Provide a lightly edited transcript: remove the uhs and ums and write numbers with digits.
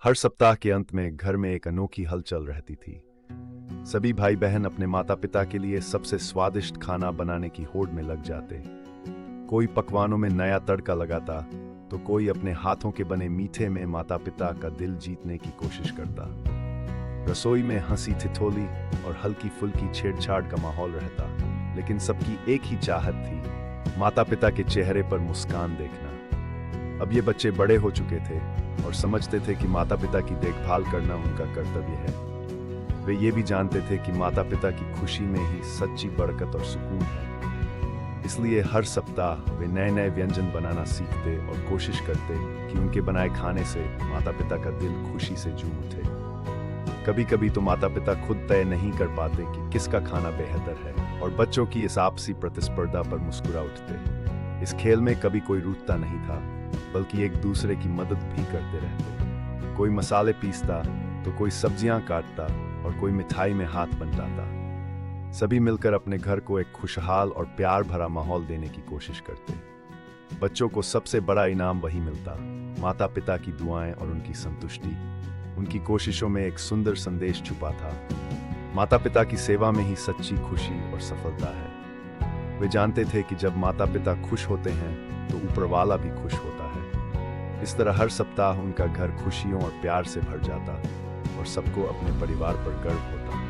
हर सप्ताह के अंत में घर में एक अनोखी हलचल रहती थी। सभी भाई बहन अपने माता पिता के लिए सबसे स्वादिष्ट खाना बनाने की होड़ में लग जाते। कोई पकवानों में नया तड़का लगाता तो कोई अपने हाथों के बने मीठे में माता पिता का दिल जीतने की कोशिश करता। रसोई में हंसी ठिठोली और हल्की फुल्की छेड़छाड़ का माहौल रहता, लेकिन सबकी एक ही चाहत थी, माता पिता के चेहरे पर मुस्कान देखना। अब ये बच्चे बड़े हो चुके थे और समझते थे कि माता पिता की देखभाल करना उनका कर्तव्य है। वे ये भी जानते थे कि माता पिता की खुशी में ही सच्ची बरकत और सुकून है। इसलिए हर सप्ताह वे नए नए व्यंजन बनाना सीखते और कोशिश करते कि उनके बनाए खाने से माता पिता का दिल खुशी से झूम उठे। कभी कभी तो माता पिता खुद तय नहीं कर पाते कि किसका खाना बेहतर है और बच्चों की इस आपसी प्रतिस्पर्धा पर मुस्कुरा उठते। इस खेल में कभी कोई रूठता नहीं था, बल्कि एक दूसरे की मदद भी करते रहते। कोई मसाले पीसता तो कोई सब्जियां काटता और कोई मिठाई में हाथ बंटाता। सभी मिलकर अपने घर को एक खुशहाल और प्यार भरा माहौल देने की कोशिश करते। बच्चों को सबसे बड़ा इनाम वही मिलता, माता पिता की दुआएं और उनकी संतुष्टि। उनकी कोशिशों में एक सुंदर संदेश छुपा था, माता पिता की सेवा में ही सच्ची खुशी और सफलता है। वे जानते थे कि जब माता पिता खुश होते हैं तो ऊपर वाला भी खुश होता है। इस तरह हर सप्ताह उनका घर खुशियों और प्यार से भर जाता और सबको अपने परिवार पर गर्व होता।